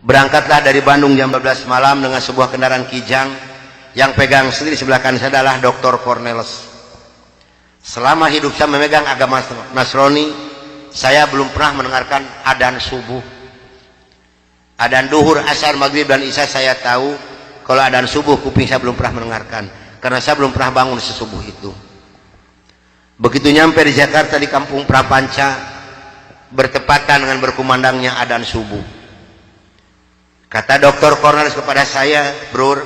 Berangkatlah dari Bandung jam 12 malam dengan sebuah kendaraan Kijang. Yang pegang sendiri sebelah kanan saya adalah Dr. Cornelis. Selama hidup saya memegang agama Nasrani, saya belum pernah mendengarkan adzan subuh. Adzan duhur, asar, maghrib, dan isya saya tahu. Kalau adzan subuh, kuping saya belum pernah mendengarkan. Karena saya belum pernah bangun sesubuh itu. Begitu nyampe di Jakarta di kampung Prapanca, bertepatan dengan berkumandangnya adzan subuh. Kata Dr. Cornelis kepada saya, "Bro,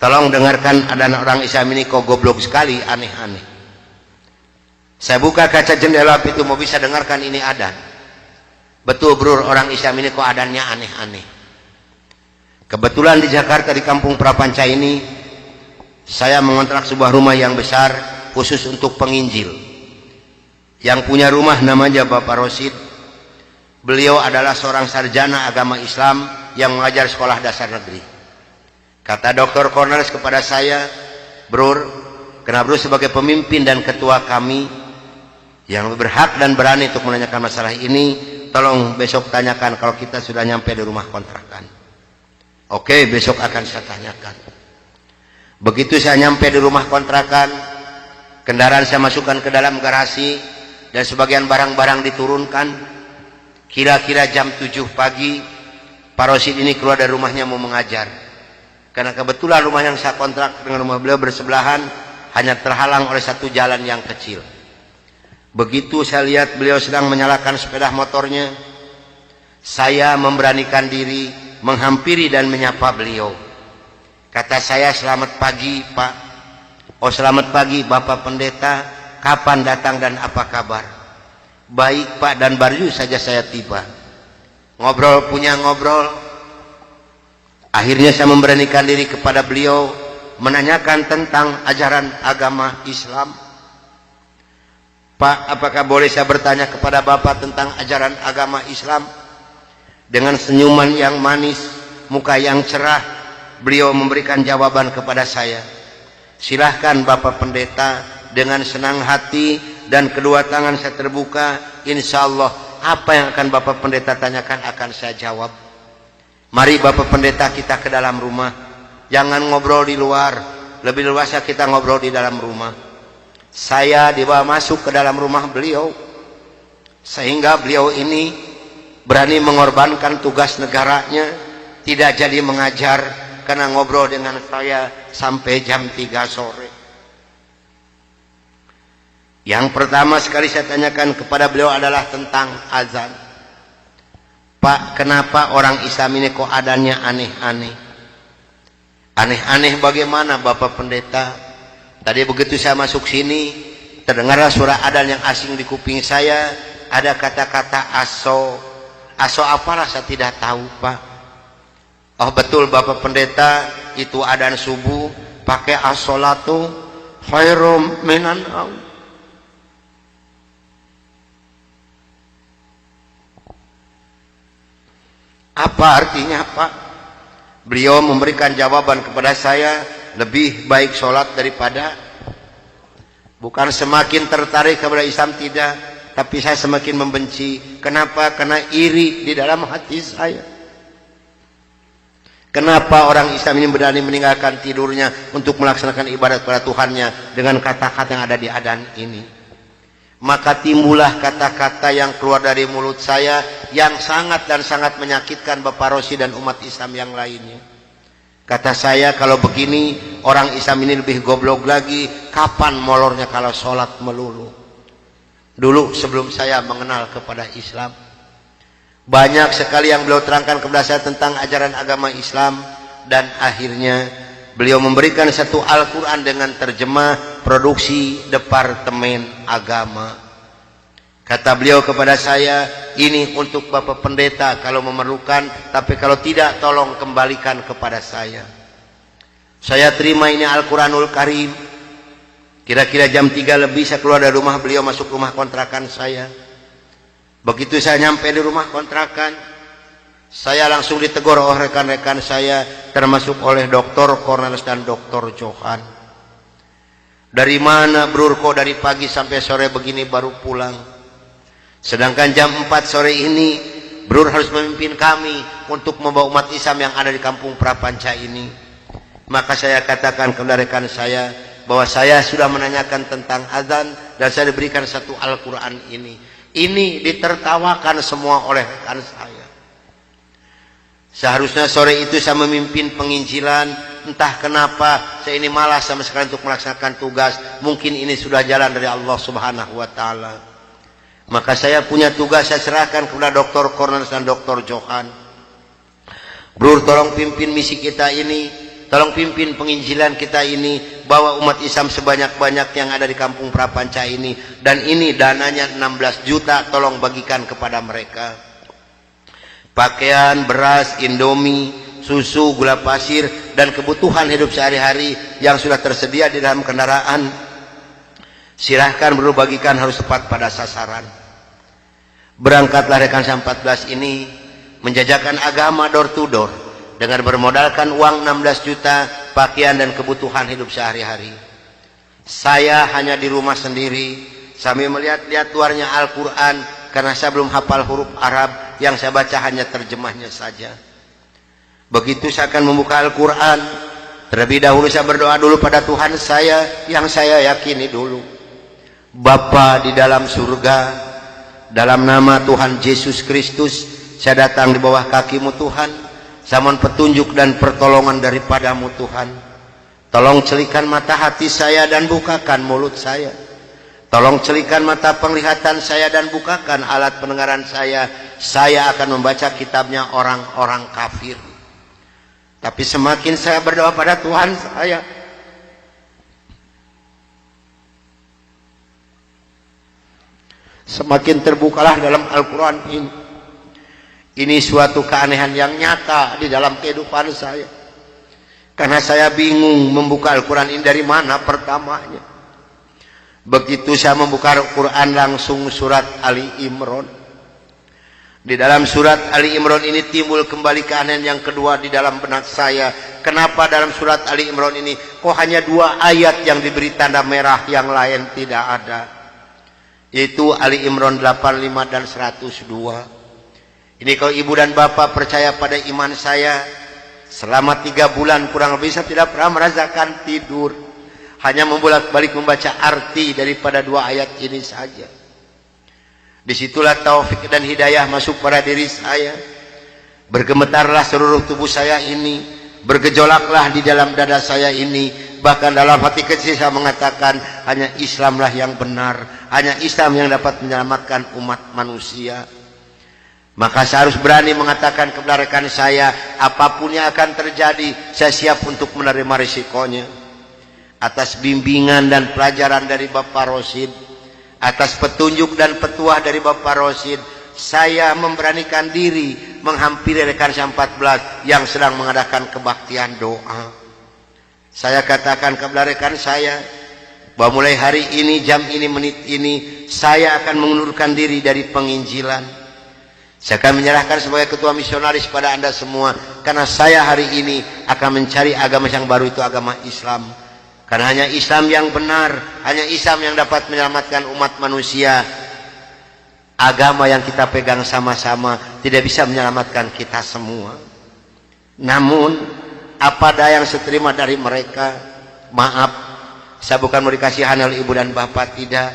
tolong dengarkan adzan orang Islam ini kok goblok sekali, aneh-aneh." Saya buka kaca jendela pintu, mau bisa dengarkan ini adzan. Betul bro, orang Islam ini kok adzannya aneh-aneh. Kebetulan di Jakarta di kampung Prapanca ini, saya mengontrak sebuah rumah yang besar khusus untuk penginjil. Yang punya rumah namanya Bapak Rosid. Beliau adalah seorang sarjana agama Islam yang mengajar sekolah dasar negeri. Kata Dr. Cornelis kepada saya, "Bro, karena bro sebagai pemimpin dan ketua kami yang berhak dan berani untuk menanyakan masalah ini, tolong besok tanyakan kalau kita sudah nyampe di rumah kontrakan." Oke, besok akan saya tanyakan. Begitu saya nyampe di rumah kontrakan, kendaraan saya masukkan ke dalam garasi dan sebagian barang-barang diturunkan. Kira-kira jam 7 pagi, Pak Rosid ini keluar dari rumahnya mau mengajar. Karena kebetulan rumah yang saya kontrak dengan rumah beliau bersebelahan, hanya terhalang oleh satu jalan yang kecil. Begitu saya lihat beliau sedang menyalakan sepeda motornya, saya memberanikan diri menghampiri dan menyapa beliau. Kata saya, "Selamat pagi Pak." "Oh selamat pagi Bapak Pendeta, kapan datang dan apa kabar?" "Baik Pak, dan baru saja saya tiba." Ngobrol punya ngobrol. Akhirnya saya memberanikan diri kepada beliau menanyakan tentang ajaran agama Islam. "Pak, apakah boleh saya bertanya kepada Bapak tentang ajaran agama Islam?" Dengan senyuman yang manis, muka yang cerah, beliau memberikan jawaban kepada saya. "Silahkan Bapak Pendeta." Dengan senang hati dan kedua tangan saya terbuka, insya Allah apa yang akan Bapak Pendeta tanyakan akan saya jawab. Mari Bapak Pendeta kita ke dalam rumah. Jangan ngobrol di luar. Lebih luasnya kita ngobrol di dalam rumah. Saya dibawa masuk ke dalam rumah beliau. Sehingga beliau ini berani mengorbankan tugas negaranya. Tidak jadi mengajar karena ngobrol dengan saya sampai jam 3 sore. Yang pertama sekali saya tanyakan kepada beliau adalah tentang azan. "Pak, kenapa orang Islam ini kok adzannya aneh-aneh?" "Aneh-aneh bagaimana Bapak Pendeta?" Tadi begitu saya masuk sini, terdengarlah suara adzan yang asing di kuping saya. Ada kata-kata aso. Aso apalah saya tidak tahu Pak. "Oh betul Bapak Pendeta, itu adzan subuh pakai as-sholatu khairum minan naum." Apa artinya Pak? Beliau memberikan jawaban kepada saya, lebih baik sholat daripada. Bukan semakin tertarik kepada Islam, tidak, tapi saya semakin membenci. Kenapa? Karena iri di dalam hati saya. Kenapa orang Islam ini berani meninggalkan tidurnya untuk melaksanakan ibadat kepada Tuhannya dengan kata-kata yang ada di adzan ini? Maka timbullah kata-kata yang keluar dari mulut saya yang sangat dan sangat menyakitkan Bapak Rosid dan umat Islam yang lainnya. Kata saya, kalau begini orang Islam ini lebih goblok lagi. Kapan molornya kalau sholat melulu? Dulu sebelum saya mengenal kepada Islam, banyak sekali yang beliau terangkan kepada saya tentang ajaran agama Islam. Dan akhirnya beliau memberikan satu Al-Quran dengan terjemah produksi Departemen Agama. Kata beliau kepada saya, "Ini untuk Bapak Pendeta kalau memerlukan, tapi kalau tidak tolong kembalikan kepada saya." Saya terima ini Al-Quranul Karim. Kira-kira jam 3 lebih saya keluar dari rumah beliau, masuk rumah kontrakan saya. Begitu saya nyampe di rumah kontrakan, saya langsung ditegur oleh rekan-rekan saya, termasuk oleh Dr. Cornelis dan Dr. Johan. "Dari mana Bro, kok dari pagi sampai sore begini baru pulang? Sedangkan jam 4 sore ini Bro harus memimpin kami untuk membawa umat Islam yang ada di kampung Prapanca ini. Maka saya katakan kepada rekan saya bahwa saya sudah menanyakan tentang azan dan saya diberikan satu Al-Quran ini. Ini ditertawakan semua oleh rekan saya. Seharusnya sore itu saya memimpin penginjilan, entah kenapa saya ini malas sama sekali untuk melaksanakan tugas. Mungkin ini sudah jalan dari Allah Subhanahu wa taala. Maka saya punya tugas, saya serahkan kepada Dr. Cornelius dan Dr. Johan. Bro, tolong pimpin misi kita ini, tolong pimpin penginjilan kita ini, bawa umat Islam sebanyak-banyak yang ada di kampung Prapanca ini, dan ini dananya 16 juta, tolong bagikan kepada mereka. Pakaian, beras, indomie, susu, gula pasir, dan kebutuhan hidup sehari-hari yang sudah tersedia di dalam kendaraan. Silahkan bro, bagikan, harus tepat pada sasaran. Berangkatlah rekan saya 14 ini menjajakan agama door to door dengan bermodalkan uang 16 juta, pakaian dan kebutuhan hidup sehari-hari. Saya hanya di rumah sendiri sambil melihat-lihat luarnya Al-Quran karena saya belum hafal huruf Arab, yang saya baca hanya terjemahnya saja. Begitu saya akan membuka Al-Quran, terlebih dahulu saya berdoa dulu pada Tuhan saya yang saya yakini dulu. Bapa di dalam surga, dalam nama Tuhan Yesus Kristus, saya datang di bawah kakimu Tuhan. Saya mohon petunjuk dan pertolongan daripadamu Tuhan. Tolong celikan mata hati saya dan bukakan mulut saya. Tolong celikan mata penglihatan saya dan bukakan alat pendengaran saya. Saya akan membaca kitabnya orang-orang kafir. Tapi semakin saya berdoa pada Tuhan saya, semakin terbukalah dalam Al-Quran ini. Ini suatu keanehan yang nyata di dalam kehidupan saya. Karena saya bingung membuka Al-Quran ini dari mana pertamanya. Begitu saya membuka Al-Quran langsung surat Ali Imran. Di dalam surat Ali Imran ini timbul kembali keanehan yang kedua di dalam benak saya. Kenapa dalam surat Ali Imran ini kok hanya 2 ayat yang diberi tanda merah, yang lain tidak ada? Yaitu Ali Imran 85 dan 102. Ini kalau ibu dan bapak percaya pada iman saya, selama 3 bulan kurang lebih saya tidak pernah merasakan tidur. Hanya membolak-balik membaca arti daripada 2 ayat ini saja. Disitulah taufik dan hidayah masuk pada diri saya. Bergemetarlah seluruh tubuh saya ini, bergejolaklah di dalam dada saya ini. Bahkan dalam hati kecil saya mengatakan, hanya Islamlah yang benar, hanya Islam yang dapat menyelamatkan umat manusia. Maka saya harus berani mengatakan kepada rekan saya, apapun yang akan terjadi, saya siap untuk menerima risikonya. Atas bimbingan dan pelajaran dari Bapak Rosid, atas petunjuk dan petuah dari Bapak Rosid, saya memberanikan diri menghampiri rekan saya 14 yang sedang mengadakan kebaktian doa. Saya katakan kepada rekan saya bahwa mulai hari ini, jam ini, menit ini, saya akan mengundurkan diri dari penginjilan. Saya akan menyerahkan sebagai ketua misionaris pada Anda semua, karena saya hari ini akan mencari agama yang baru, itu agama Islam. Karena hanya Islam yang benar, hanya Islam yang dapat menyelamatkan umat manusia. Agama yang kita pegang sama-sama tidak bisa menyelamatkan kita semua. Namun apa daya yang saya terima dari mereka, maaf, saya bukan mau dikasihani oleh ibu dan bapak, tidak.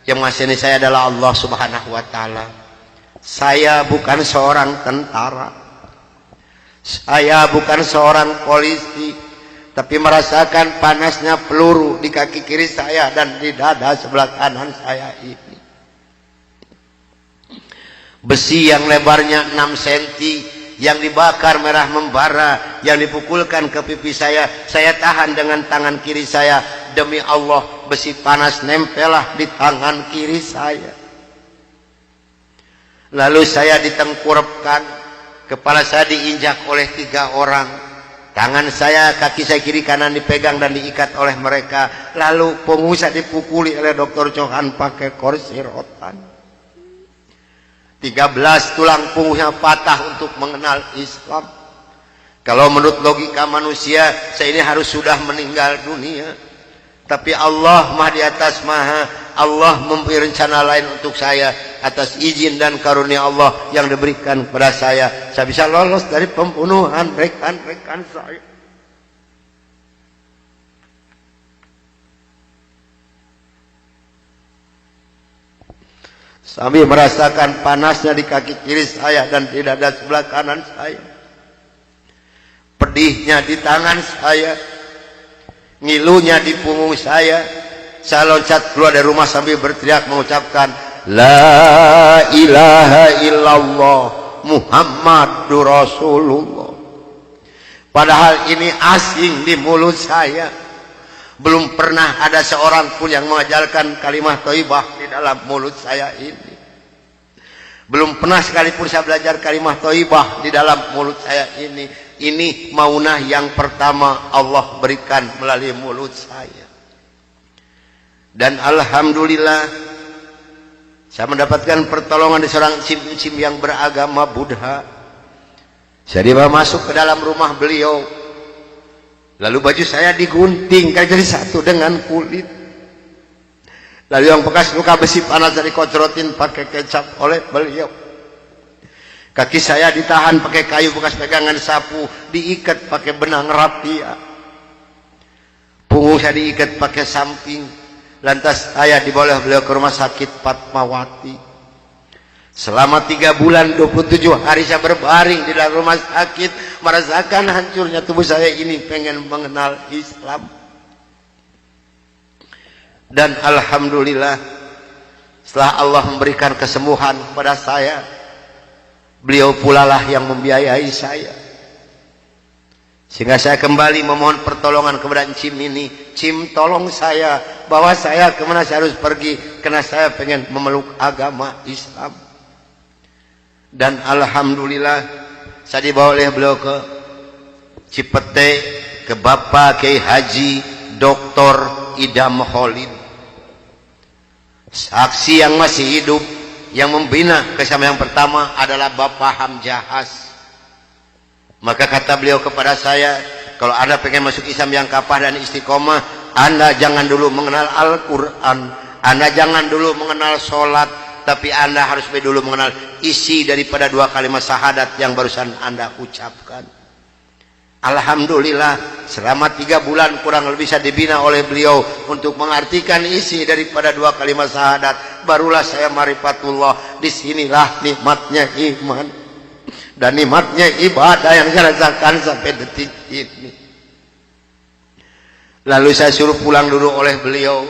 Yang mengasihani saya adalah Allah Subhanahu wa taala. Saya bukan seorang tentara, saya bukan seorang polisi, tapi merasakan panasnya peluru di kaki kiri saya dan di dada sebelah kanan saya ini. Besi yang lebarnya 6 cm yang dibakar merah membara, yang dipukulkan ke pipi saya tahan dengan tangan kiri saya. Demi Allah, besi panas nempelah di tangan kiri saya. Lalu saya ditengkurapkan, kepala saya diinjak oleh 3 orang. Tangan saya, kaki saya kiri kanan dipegang dan diikat oleh mereka. Lalu pengusaha dipukuli oleh Dr. Johan pakai kursi rotan. 13 tulang punggungnya patah untuk mengenal Islam. Kalau menurut logika manusia, saya ini harus sudah meninggal dunia. Tapi Allah Maha di atas Maha, Allah mempunyai rencana lain untuk saya. atas izin dan karunia Allah yang diberikan kepada saya bisa lolos dari pembunuhan rekan-rekan saya. Sambil merasakan panasnya di kaki kiri saya dan di dada sebelah kanan saya, pedihnya di tangan saya, ngilunya di punggung saya loncat keluar dari rumah sambil berteriak mengucapkan La ilaha illallah Muhammadur Rasulullah. Padahal ini asing di mulut saya. Belum pernah ada seorang pun yang mengajarkan kalimat thayyibah di dalam mulut saya ini. Belum pernah sekalipun saya belajar kalimat thayyibah di dalam mulut saya ini. Ini maunah yang pertama Allah berikan melalui mulut saya. Dan alhamdulillah saya mendapatkan pertolongan dari seorang cim-cim yang beragama Buddha. Saya dibawa masuk ke dalam rumah beliau. Lalu baju saya digunting jadi satu dengan kulit. Lalu yang bekas luka besi panas dari kocrotin pakai kecap oleh beliau. Kaki saya ditahan pakai kayu bekas pegangan sapu, diikat pakai benang rapia. Punggung saya diikat pakai samping. Lantas saya dibawa beliau ke rumah sakit Fatmawati. Selama 3 bulan 27 hari saya berbaring di dalam rumah sakit, merasakan hancurnya tubuh saya ini, pengen mengenal Islam. Dan alhamdulillah setelah Allah memberikan kesembuhan kepada saya, beliau pula lah yang membiayai saya. Sehingga saya kembali memohon pertolongan kepada Cim ini. Cim, tolong saya, bawa saya kemana saya harus pergi, karena saya pengen memeluk agama Islam. Dan alhamdulillah saya dibawa oleh beliau ke Cipete, ke Bapak Kiai Haji Dr. Idam Khalid, saksi yang masih hidup yang membina kesama. Yang pertama adalah Bapak Hamjahas. Maka kata beliau kepada saya, kalau Anda pengen masuk Islam yang kapah dan istiqomah, Anda jangan dulu mengenal Al-Quran, Anda jangan dulu mengenal sholat, tapi Anda harus dulu mengenal isi daripada 2 kalimat syahadat yang barusan Anda ucapkan. Alhamdulillah selama 3 bulan kurang lebih saya dibina oleh beliau untuk mengartikan isi daripada 2 kalimat syahadat. Barulah saya marifatullah. Disinilah nikmatnya iman dan nikmatnya ibadah yang saya rasakan sampai detik ini. Lalu saya suruh pulang dulu oleh beliau,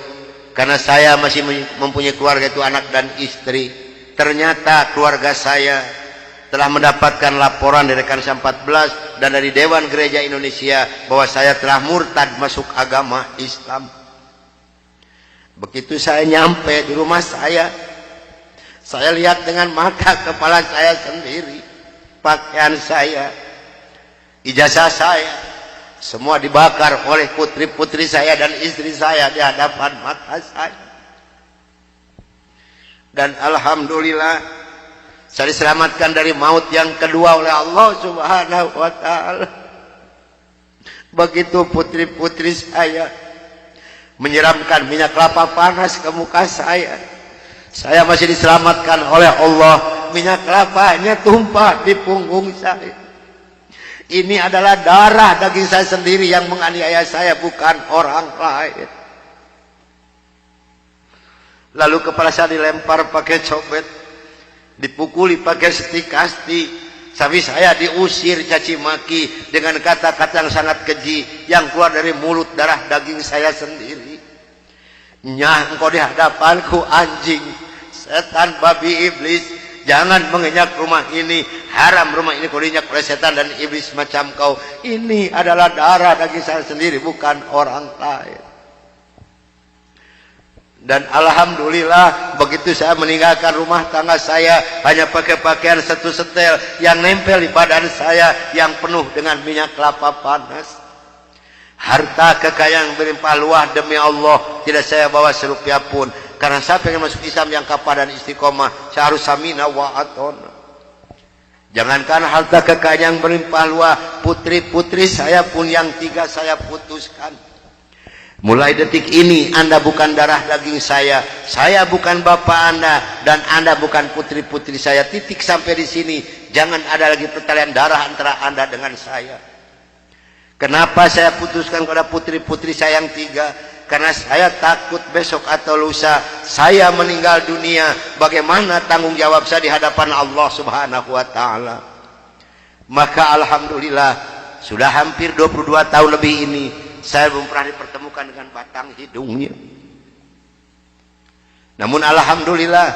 karena saya masih mempunyai keluarga, itu anak dan istri. Ternyata keluarga saya telah mendapatkan laporan dari Kansa 14 dan dari Dewan Gereja Indonesia bahwa saya telah murtad masuk agama Islam. Begitu saya nyampe di rumah saya lihat dengan mata kepala saya sendiri, pakaian saya, ijazah saya, semua dibakar oleh putri-putri saya dan istri saya di hadapan mata saya. Dan alhamdulillah saya diselamatkan dari maut yang kedua oleh Allah Subhanahu wa ta'ala. Begitu putri-putri saya menyiramkan minyak kelapa panas ke muka saya masih diselamatkan oleh Allah. Minyak kelapanya tumpah di punggung saya. Ini adalah darah daging saya sendiri yang menganiaya saya, bukan orang lain. Lalu kepala saya dilempar pakai cobek, dipukuli pakai setikasti, sampai saya diusir caci maki dengan kata-kata yang sangat keji yang keluar dari mulut darah daging saya sendiri. Nyah, engkau di hadapanku anjing, setan, babi, iblis, jangan menginjak rumah ini, haram rumah ini kau diinjak oleh setan dan iblis macam kau. Ini adalah darah daging saya sendiri, bukan orang lain. Dan alhamdulillah begitu saya meninggalkan rumah tangga saya, hanya pakai pakaian satu setel yang nempel di badan saya yang penuh dengan minyak kelapa panas. Harta kekayaan berlimpah luah demi Allah tidak saya bawa serupiah pun, karena saya pengen masuk Islam yang kapah dan istiqomah. Saya harus samina wa atona. Jangankan harta kekayaan berlimpah luah, putri-putri saya pun yang 3 saya putuskan. Mulai detik ini Anda bukan darah daging saya bukan bapak Anda, dan Anda bukan putri-putri saya. Titik sampai di sini. Jangan ada lagi pertalian darah antara Anda dengan saya. Kenapa saya putuskan kepada putri-putri saya yang 3? Karena saya takut besok atau lusa saya meninggal dunia, bagaimana tanggung jawab saya di hadapan Allah Subhanahu wa taala. Maka alhamdulillah sudah hampir 22 tahun lebih ini saya belum pernah dipertemukan dengan batang hidungnya. Namun alhamdulillah,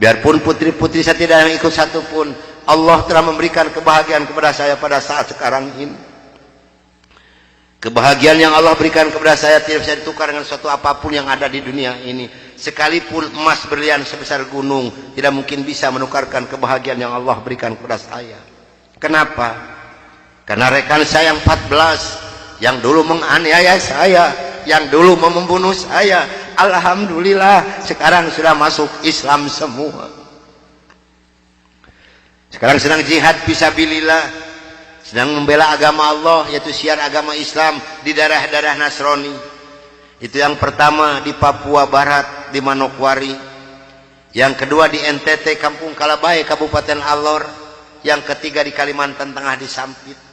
biarpun putri-putri saya tidak ikut satupun, Allah telah memberikan kebahagiaan kepada saya pada saat sekarang ini. Kebahagiaan yang Allah berikan kepada saya tidak bisa ditukar dengan suatu apapun yang ada di dunia ini. Sekalipun emas berlian sebesar gunung tidak mungkin bisa menukarkan kebahagiaan yang Allah berikan kepada saya. Kenapa? Karena rekan saya yang 14 yang dulu menganiaya saya, yang dulu membunuh saya, alhamdulillah sekarang sudah masuk Islam semua. Sekarang sedang jihad fisabilillah, sedang membela agama Allah, yaitu syiar agama Islam di daerah-daerah Nasrani. Itu yang pertama di Papua Barat di Manokwari, yang kedua di NTT Kampung Kalabai Kabupaten Alor, yang ketiga di Kalimantan Tengah di Sampit.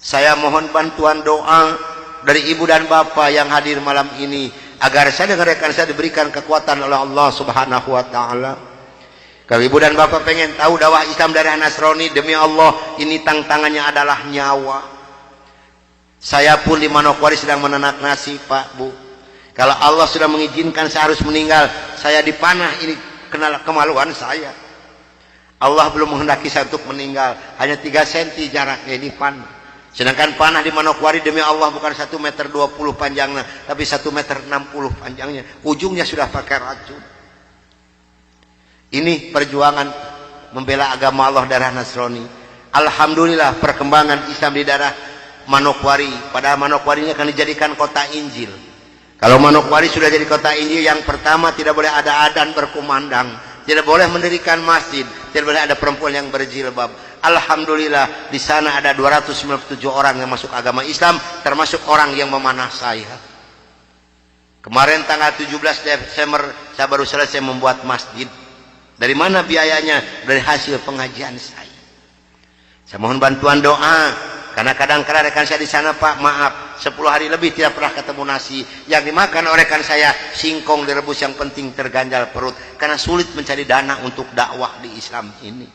Saya mohon bantuan doa dari ibu dan bapak yang hadir malam ini agar saya dengan rekan saya diberikan kekuatan oleh Allah Subhanahu wa taala. Kalau ibu dan bapak pengen tahu dakwah Islam dari Nasrani, demi Allah ini tantangannya adalah nyawa. Saya pun di Manokwari sedang menanak nasi, Pak, Bu. Kalau Allah sudah mengizinkan saya harus meninggal, saya dipanah, ini kenal kemaluan saya. Allah belum menghendaki saya untuk meninggal, hanya 3 cm jaraknya ini panah. Sedangkan panah di Manokwari demi Allah bukan 1,20 meter panjangnya, tapi 1,60 meter panjangnya. Ujungnya sudah pakai racun. Ini perjuangan membela agama Allah daerah Nasrani. Alhamdulillah perkembangan Islam di daerah Manokwari. Pada Manokwari ini akan dijadikan kota Injil. Kalau Manokwari sudah jadi kota Injil, yang pertama tidak boleh ada adzan berkumandang, tidak boleh mendirikan masjid, tidak boleh ada perempuan yang berjilbab. Alhamdulillah di sana ada 297 orang yang masuk agama Islam, termasuk orang yang memanah saya. Kemarin tanggal 17 Desember saya baru selesai membuat masjid. Dari mana biayanya? Dari hasil pengajian saya. Saya mohon bantuan doa, karena kadang-kadang rekan saya di sana, Pak, maaf, 10 hari lebih tidak pernah ketemu nasi. Yang dimakan oleh rekan saya singkong direbus, yang penting terganjal perut, karena sulit mencari dana untuk dakwah di Islam ini.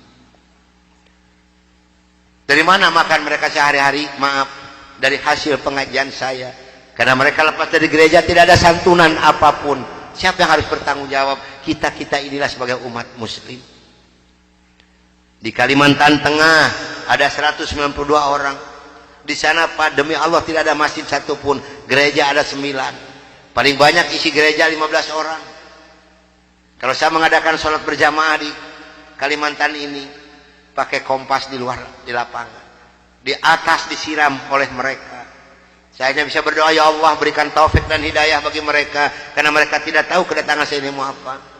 Dari mana makan mereka sehari-hari? Maaf, dari hasil pengajian saya. Karena mereka lepas dari gereja tidak ada santunan apapun. Siapa yang harus bertanggung jawab? Kita inilah sebagai umat muslim. Di Kalimantan Tengah ada 192 orang. Di sana, Pak, demi Allah tidak ada masjid satupun. Gereja ada 9. Paling banyak isi gereja 15 orang. Kalau saya mengadakan sholat berjamaah di Kalimantan ini, pakai kompas di luar, di lapangan, di atas disiram oleh mereka. Saya hanya bisa berdoa, ya Allah berikan taufik dan hidayah bagi mereka, karena mereka tidak tahu kedatangan saya ini mau apa.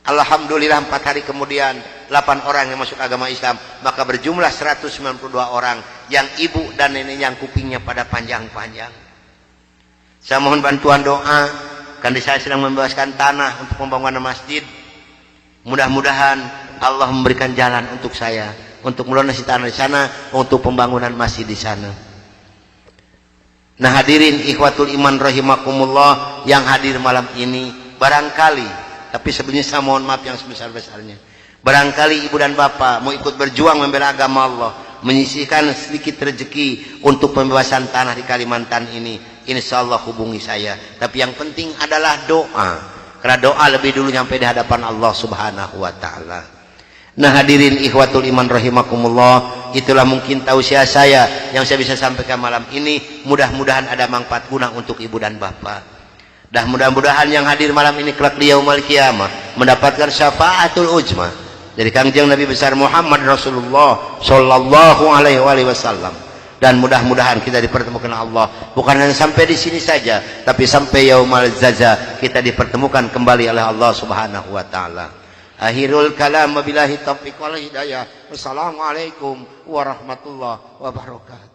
Alhamdulillah 4 hari kemudian 8 orang yang masuk agama Islam, maka berjumlah 192 orang yang ibu dan nenek yang kupingnya pada panjang-panjang. Saya mohon bantuan doa, karena saya sedang membebaskan tanah untuk pembangunan masjid. Mudah-mudahan Allah memberikan jalan untuk saya untuk melunasi tanah di sana, untuk pembangunan masjid di sana. Nah, hadirin ikhwatul iman rahimakumullah yang hadir malam ini, barangkali, tapi sebenarnya saya mohon maaf yang sebesar-besarnya, barangkali ibu dan bapak mau ikut berjuang membela agama Allah, menyisihkan sedikit rezeki untuk pembebasan tanah di Kalimantan ini, insya Allah hubungi saya. Tapi yang penting adalah doa, karena doa lebih dulu nyampe di hadapan Allah Subhanahu wa taala. Nah, hadirin ikhwatul iman rahimakumullah, itulah mungkin tausiah saya yang saya bisa sampaikan malam ini. Mudah-mudahan ada manfaat guna untuk ibu dan bapak. Dan mudah-mudahan yang hadir malam ini kelak di yaumul qiyamah mendapatkan syafaatul ujma dari Kangjeng Nabi besar Muhammad Rasulullah sallallahu alaihi wasallam. Dan mudah-mudahan kita dipertemukan Allah bukan hanya sampai di sini saja, tapi sampai yaumul jaza kita dipertemukan kembali oleh Allah Subhanahu wa taala. Akhirul kalam, wabillahi taufiq wal hidayah. Wassalamualaikum warahmatullahi wabarakatuh.